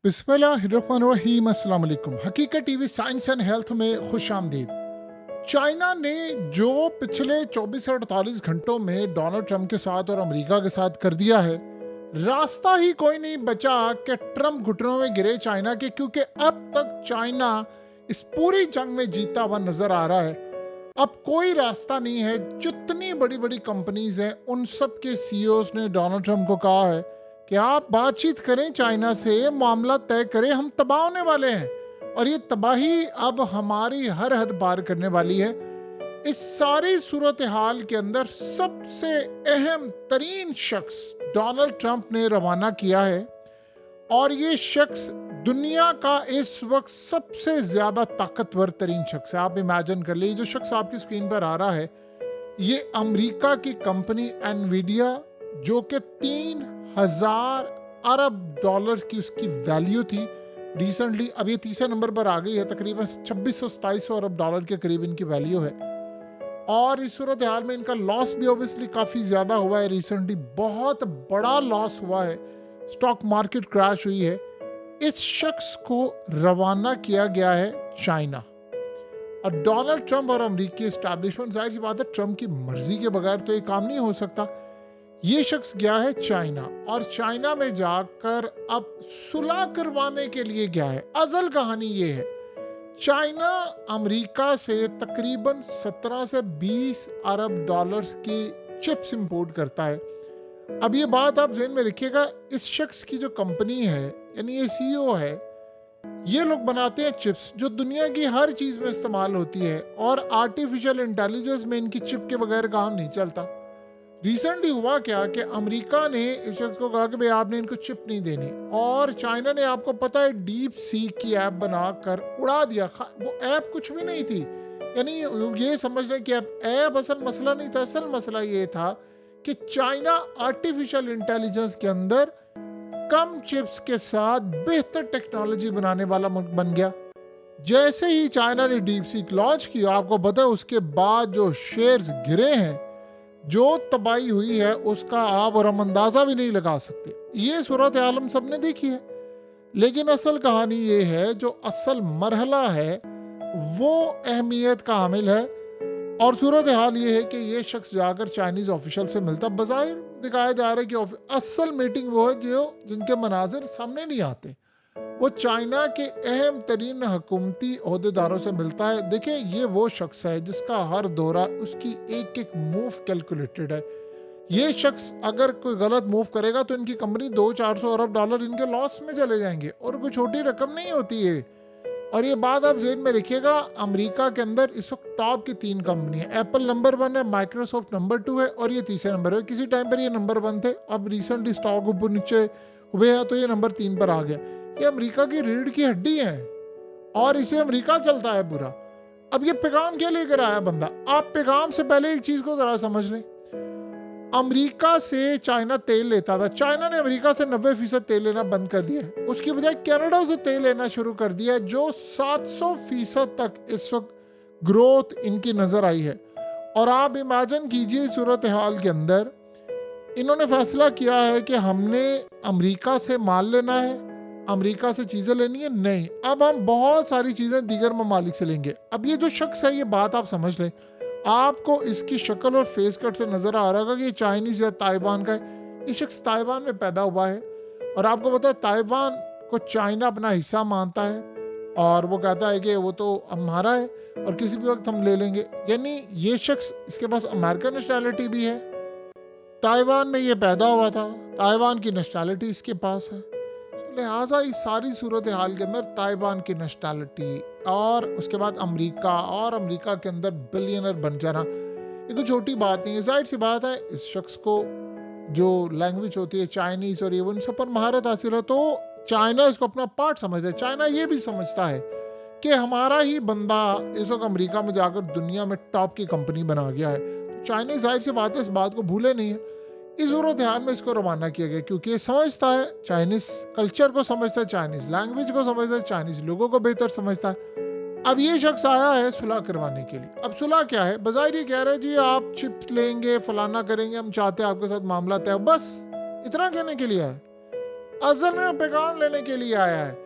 बिस्मिल्लाहिर्रहमानिर्रहीम। अस्सलाम वालेकुम। हकीकत टीवी साइंस एंड हेल्थ में खुश आमदीद। चाइना ने जो पिछले 24 से 48 घंटों में डोनाल्ड ट्रंप के साथ और अमेरिका के साथ कर दिया है, रास्ता ही कोई नहीं बचा कि ट्रंप घुटनों में गिरे चाइना के, क्योंकि अब तक चाइना इस पूरी जंग में जीता हुआ नजर आ रहा है। अब कोई रास्ता नहीं है। जितनी बड़ी बड़ी कंपनीज हैं उन सब के सीईओज ने डोनाल्ड ट्रंप को कहा है कि आप बातचीत करें चाइना से, मामला तय करें, हम तबाह होने वाले हैं और ये तबाही अब हमारी हर हद पार करने वाली है। इस सारी सूरत हाल के अंदर सबसे अहम तरीन शख्स डोनाल्ड ट्रंप ने रवाना किया है और ये शख्स दुनिया का इस वक्त सबसे ज्यादा ताकतवर तरीन शख्स है। आप इमेजिन कर लीजिए, जो शख्स आपकी स्क्रीन पर आ रहा है ये अमेरिका की कंपनी एनवीडिया, जो कि 3,000 अरब डॉलर की उसकी वैल्यू थी रिसेंटली, अब ये तीसरे नंबर पर आ गई है। तकरीबन 2600-2700 अरब डॉलर के करीब इनकी वैल्यू है और इस सूरत हाल में इनका लॉस भी ऑब्वियसली काफ़ी ज़्यादा हुआ है। रिसेंटली बहुत बड़ा लॉस हुआ है, स्टॉक मार्केट क्रैश हुई है। इस शख्स को रवाना किया गया है चाइना और डोनाल्ड ट्रंप और अमेरिकी एस्टैब्लिशमेंट, जाहिर सी बात है ट्रंप की मर्जी के बगैर तो ये काम नहीं हो सकता। ये शख्स गया है चाइना और चाइना में जाकर अब सुलह करवाने के लिए गया है। असल कहानी ये है, चाइना अमेरिका से तकरीबन 17 से 20 अरब डॉलर्स की चिप्स इंपोर्ट करता है। अब ये बात आप ज़हन में रखिएगा, इस शख्स की जो कंपनी है यानी ये सीईओ है, ये लोग बनाते हैं चिप्स जो दुनिया की हर चीज़ में इस्तेमाल होती है और आर्टिफिशियल इंटेलिजेंस में इनकी चिप के बगैर काम नहीं चलता। रिसेंटली हुआ क्या कि अमेरिका ने इस शख्स को कहा कि भाई आपने इनको चिप नहीं देनी और चाइना ने, आपको पता है, डीप सी की ऐप बनाकर उड़ा दिया। वो ऐप कुछ भी नहीं थी, यानी ये समझ लें कि ऐप असल मसला नहीं था। असल मसला ये था कि चाइना आर्टिफिशियल इंटेलिजेंस के अंदर कम चिप्स के साथ बेहतर टेक्नोलॉजी बनाने वाला मुल्क बन गया। जैसे ही चाइना ने डीप सी लॉन्च की, आपको पता है उसके बाद जो शेयर्स गिरे हैं, जो तबाही हुई है, उसका आप और हम अंदाजा भी नहीं लगा सकते। ये सूरत हाल हम सब ने देखी है। लेकिन असल कहानी ये है, जो असल मरहला है वो अहमियत का हामिल है और सूरत हाल ये है कि ये शख्स जाकर चाइनीज ऑफिशियल से मिलता। बज़ाहिर दिखाया जा रहा है कि असल मीटिंग वो है जो जिनके मनाजिर सामने नहीं आते। वो चाइना के अहम तरीन हुकूमती ओहदेदारों से मिलता है। देखिए, ये वो शख्स है जिसका हर दौरा, उसकी एक एक मूव कैलकुलेटेड है। ये शख्स अगर कोई गलत मूव करेगा तो इनकी कंपनी 200-400 अरब डॉलर इनके लॉस में चले जाएंगे और कोई छोटी रकम नहीं होती है। और ये बात आप ज़हन में रखिएगा, अमेरिका के अंदर इस वक्त टॉप की 3 कंपनी है। एप्पल नंबर 1 है, माइक्रोसॉफ्ट नंबर 2 है और ये तीसरे नंबर है। किसी टाइम पर ये नंबर 1 थे, अब रिसेंटली स्टॉक ऊपर नीचे हुए हैं तो ये नंबर 3 पर आ गया। ये अमेरिका की रीढ़ की हड्डी है और इसे अमेरिका चलता है पूरा। अब ये पैगाम क्या लेकर आया बंदा? आप पैगाम से पहले एक चीज को जरा समझ लें। अमेरिका से चाइना तेल लेता था, चाइना ने अमेरिका से 90% तेल लेना बंद कर दिया है। उसकी बजाय कनाडा से तेल लेना शुरू कर दिया है, जो 700% तक इस वक्त ग्रोथ इनकी नजर आई है। और आप इमेजिन कीजिए, सूरत हाल के अंदर इन्होंने फैसला किया है कि हमने अमेरिका से माल लेना है, अमेरिका से चीज़ें लेनी है नहीं, अब हम बहुत सारी चीज़ें दीगर ममालिक से लेंगे। अब ये जो शख्स है, ये बात आप समझ लें, आपको इसकी शक्ल और फेस कट से नज़र आ रहा होगा कि ये चाइनीज़ या ताइवान का है। ये शख्स ताइवान में पैदा हुआ है और आपको पता है ताइवान को चाइना अपना हिस्सा मानता है और वो कहता है कि वो तो हमारा है और किसी भी वक्त हम ले लेंगे। यानी ये शख्स, इसके पास अमेरिकन नेशनैलिटी भी है, ताइवान में ये पैदा हुआ था, ताइवान की नेशनैलिटी इसके पास है। लिहाजा इस सारी सूरत हाल के अंदर ताइवान की नेशनैलिटी और उसके बाद अमेरिका और अमेरिका के अंदर बिलियनर बन जाना ये कोई छोटी बात नहीं है। जाहिर सी बात है, इस शख्स को जो लैंग्वेज होती है चाइनीज़ और ये उन सब पर महारत हासिल है तो चाइना इसको अपना पार्ट समझता है। चाइना ये भी समझता है कि हमारा ही बंदा इस वक्त अमेरिका में जाकर दुनिया में टॉप की कंपनी बना गया है। तो चाइनीज जाहिर सी बात है इस बात को भूले नहीं है। इस सूरत ध्यान में इसको रवाना किया गया क्योंकि ये समझता है, चाइनीज कल्चर को समझता है, चाइनीज लैंग्वेज को समझता है, चाइनीज लोगों को बेहतर समझता है। अब ये शख्स आया है सुलह करवाने के लिए। अब सुलह क्या है? बज़ाहिर ये कह रहा है जी आप चिप्स लेंगे, फलाना करेंगे, हम चाहते हैं आपके साथ मामला तय हो, बस इतना कहने के लिए है। असल में पैगाम लेने के लिए आया है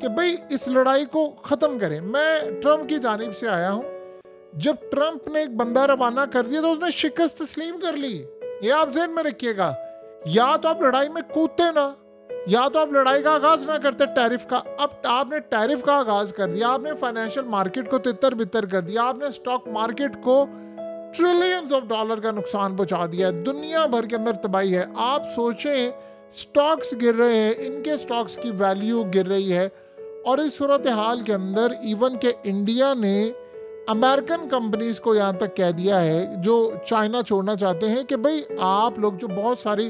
कि भाई इस लड़ाई को ख़त्म करें। मैं ट्रम्प की जानिब से आया हूँ। जब ट्रम्प ने एक बंदा रवाना कर दिया तो उसने शिकस्त तस्लीम कर ली। ये आप ज़हन में रखिएगा। या तो आप लड़ाई में कूदते ना, या तो आप लड़ाई का आगाज ना करते टैरिफ का। अब आपने टैरिफ का आगाज कर दिया, आपने फाइनेंशियल मार्केट को तितर बितर कर दिया, आपने स्टॉक मार्केट को ट्रिलियंस ऑफ डॉलर का नुकसान पहुंचा दिया है, दुनिया भर के अंदर तबाही है। आप सोचें, स्टॉक्स गिर रहे हैं, इनके स्टॉक्स की वैल्यू गिर रही है। और इस सूरत हाल के अंदर इवन के इंडिया ने अमेरिकन कंपनीज को यहाँ तक कह दिया है जो चाइना छोड़ना चाहते हैं कि भाई आप लोग जो बहुत सारी,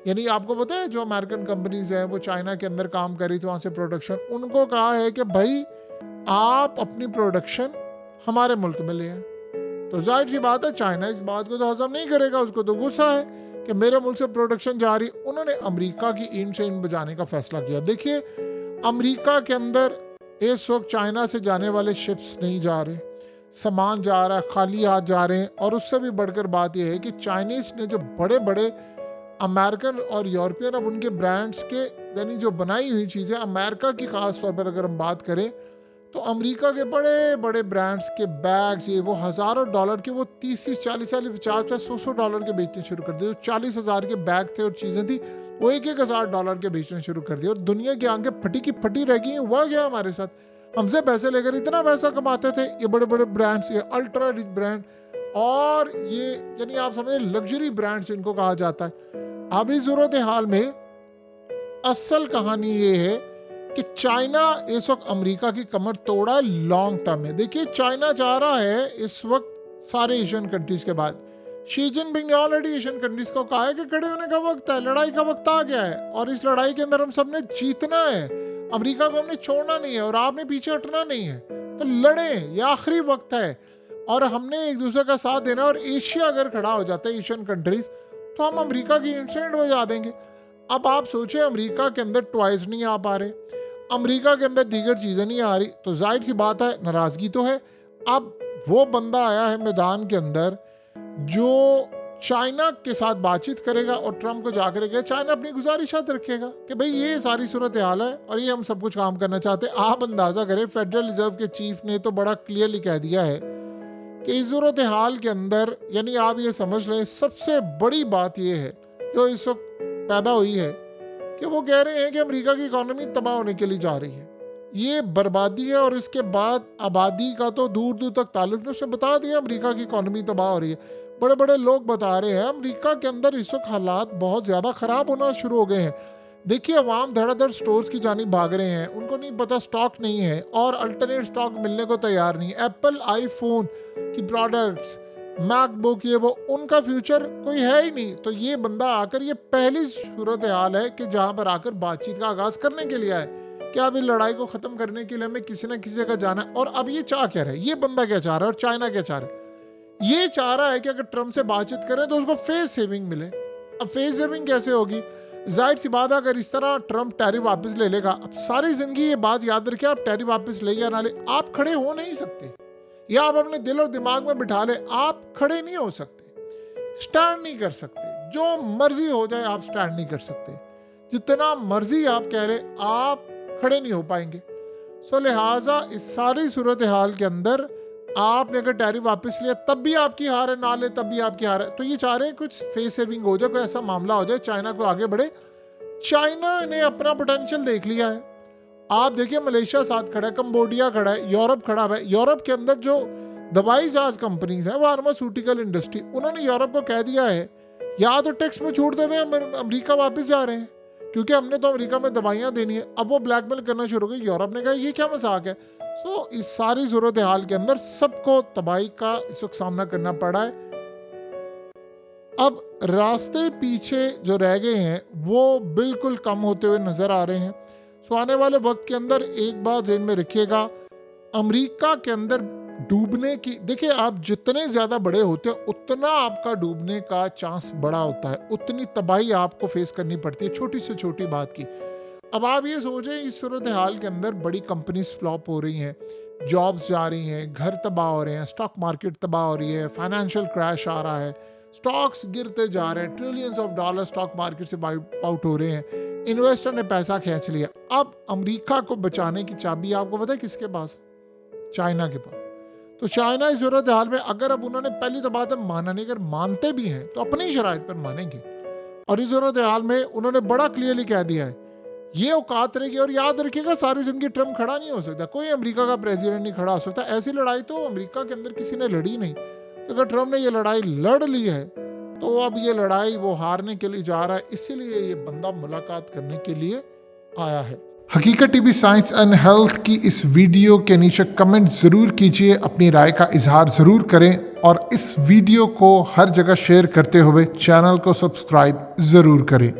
यानी आपको पता है जो अमेरिकन कंपनीज हैं वो चाइना के अंदर काम करी थी, वहाँ से प्रोडक्शन, उनको कहा है कि भाई आप अपनी प्रोडक्शन हमारे मुल्क में ले आए। तो जाहिर सी बात है चाइना इस बात को तो हजम नहीं करेगा, उसको तो गुस्सा है कि मेरे मुल्क से प्रोडक्शन जा रही। उन्होंने अमेरिका की ईंट से ईंट बजाने का फैसला किया। देखिए, अमेरिका के अंदर इस वक्त चाइना से जाने वाले शिप्स नहीं जा रहे, सामान जा रहा है, खाली हाथ जा रहे हैं। और उससे भी बढ़कर बात यह है कि चाइनीज ने जो बड़े बड़े अमेरिकन और यूरोपियन, अब उनके ब्रांड्स के यानी जो बनाई हुई चीज़ें, अमेरिका की खास तौर पर अगर हम बात करें तो अमेरिका के बड़े बड़े ब्रांड्स के बैग्स, ये वो हज़ारों डॉलर के, वो 30-30, 40-40, 50-50, 100-100 डॉलर के बेचने शुरू कर दिए। जो 40,000 के बैग थे और चीज़ें थी वो 1,000 डॉलर के बेचने शुरू कर दिए। और दुनिया की आंखें फटी की फटी रह गई। हुआ गया हमारे साथ, हमसे पैसे लेकर इतना पैसा कमाते थे ये बड़े बड़े ब्रांड्स, ये अल्ट्रा रिच ब्रांड, और ये यानी आप समझे लग्जरी ब्रांड्स इनको कहा जाता है। अब इस सूरत हाल में असल कहानी ये है कि चाइना इस वक्त अमेरिका की कमर तोड़ा लॉन्ग टर्म में। देखिए, चाइना चाह रहा है इस वक्त सारे एशियन कंट्रीज के बाद, शी जिनपिंग ने ऑलरेडी एशियन कंट्रीज को कहा है कि खड़े होने का वक्त है, लड़ाई का वक्त आ गया है और इस लड़ाई के अंदर हम सब ने जीतना है, अमेरिका को हमने छोड़ना नहीं है और आपने पीछे हटना नहीं है। तो लड़े, ये आखिरी वक्त है और हमने एक दूसरे का साथ देना। और एशिया अगर खड़ा हो जाता है, एशियन कंट्रीज, तो हम अमेरिका की इंस्टेंट बजा देंगे। अब आप सोचें, अमेरिका के अंदर टॉयज नहीं आ पा रहे, अमेरिका के अंदर दीगर चीज़ें नहीं आ रही, तो जाहिर सी बात है नाराज़गी तो है। अब वो बंदा आया है मैदान के अंदर जो चाइना के साथ बातचीत करेगा और ट्रम्प को जाकर कहेगा, चाइना अपनी गुजारिशात रखेगा कि भाई ये सारी सूरत हाल है और ये हम सब कुछ काम करना चाहते हैं। आप अंदाज़ा करें, फेडरल रिजर्व के चीफ ने तो बड़ा क्लियरली कह दिया है कि इस सूरत हाल के अंदर, यानी आप ये समझ लें, सबसे बड़ी बात ये है जो इस वक्त पैदा हुई है कि वो कह रहे हैं कि अमेरिका की इकॉनमी तबाह होने के लिए जा रही है, ये बर्बादी है। और इसके बाद आबादी का तो दूर दूर तक ताल्लुक नहीं, उसने बता दिया अमेरिका की इकॉनमी तबाह हो रही है। बड़े बड़े लोग बता रहे हैं अमेरिका के अंदर इस वक्त हालात बहुत ज़्यादा ख़राब होना शुरू हो गए हैं। देखिए, अवाम धड़ाधड़ स्टोर्स की जानिब भाग रहे हैं, उनको नहीं पता स्टॉक नहीं है और अल्टरनेट स्टॉक मिलने को तैयार नहीं। एप्पल आईफोन की प्रोडक्ट्स, मैकबुक, ये वो, उनका फ्यूचर कोई है ही नहीं। तो ये बंदा आकर, ये पहली सूरत हाल है कि जहाँ पर आकर बातचीत का आगाज़ करने के लिए आए कि अब इस लड़ाई को ख़त्म करने के लिए हमें किसी न किसी जगह जाना है। और अब ये चाह क्या रहा है, ये बंदा क्या चाह रहा है और चाइना क्या चाह रहा है? ये चाह रहा है कि अगर ट्रम्प से बातचीत करें तो उसको फेस सेविंग मिले। अब फेस सेविंग कैसे होगी? जाहिर सी बात है, अगर इस तरह ट्रम्प टैरिफ वापस ले लेगा, अब सारी जिंदगी ये बात याद रखिए, आप टैरिफ वापस ले या ना ले, आप खड़े हो नहीं सकते। या आप अपने दिल और दिमाग में बिठा ले, आप खड़े नहीं हो सकते, स्टैंड नहीं कर सकते। जो मर्जी हो जाए आप स्टैंड नहीं कर सकते, जितना मर्जी आप कह रहे आप खड़े नहीं हो पाएंगे। सो लिहाजा इस सारी सूरत हाल के अंदर आपने अगर टैरिफ वापस लिया तब भी आपकी हार है, ना ले तब भी आपकी हार है। तो ये चाह रहे हैं कुछ फेस सेविंग हो जाए, कोई ऐसा मामला हो जाए, चाइना को आगे बढ़े। चाइना ने अपना पोटेंशियल देख लिया है। आप देखिए, मलेशिया साथ खड़ा है, कंबोडिया खड़ा है, यूरोप खड़ा है। यूरोप के अंदर जो दवाई साज कंपनीज है, फार्मास्यूटिकल इंडस्ट्री, उन्होंने यूरोप को कह दिया है या तो टैक्स में छूट दे दें, हम अमेरिका वापस जा रहे हैं क्योंकि हमने तो अमेरिका में दवाइयाँ देनी है। अब वो ब्लैकमेल करना शुरू हो गई। यूरोप ने कहा ये क्या मजाक है। सो इस सारी सूरत हाल के अंदर सबको तबाही का इस वक्त सामना करना पड़ा है। अब रास्ते पीछे जो रह गए हैं वो बिल्कुल कम होते हुए नजर आ रहे हैं। सो आने वाले वक्त के अंदर एक बात ध्यान में रखिएगा, अमेरिका के अंदर डूबने की, देखिए आप जितने ज़्यादा बड़े होते हैं उतना आपका डूबने का चांस बड़ा होता है, उतनी तबाही आपको फेस करनी पड़ती है छोटी से छोटी बात की। अब आप ये सोचें, इस सूरत हाल के अंदर बड़ी कंपनीज फ्लॉप हो रही हैं, जॉब्स जा रही हैं, घर तबाह हो रहे हैं, स्टॉक मार्केट तबाह हो रही है, फाइनेंशियल क्रैश आ रहा है, स्टॉक्स गिरते जा रहे हैं, trillions of dollar stock market से वाइप आउट हो रहे हैं। इन्वेस्टर ने पैसा खींच लिया। अब अमेरिका को बचाने की चाबी आपको पता है किसके पास है? चाइना के पास। तो चाइना इस सूरत हाल में अगर अब उन्होंने पहली तो बात है माना नहीं, अगर मानते भी हैं तो अपनी शराइत पर मानेंगे। और इस सूरत हाल में उन्होंने बड़ा क्लियरली कह दिया है ये औकात रहेगी। और याद रखिएगा सारी जिंदगी ट्रम्प खड़ा नहीं हो सकता, कोई अमेरिका का प्रेसिडेंट नहीं खड़ा हो सकता। ऐसी लड़ाई तो अमेरिका के अंदर किसी ने लड़ी नहीं। तो अगर ट्रम्प ने ये लड़ाई लड़ ली है तो अब ये लड़ाई वो हारने के लिए जा रहा है, इसीलिए ये बंदा मुलाकात करने के लिए आया है। हकीकत टीवी साइंस एंड हेल्थ की इस वीडियो के नीचे कमेंट ज़रूर कीजिए, अपनी राय का इजहार ज़रूर करें और इस वीडियो को हर जगह शेयर करते हुए चैनल को सब्सक्राइब ज़रूर करें।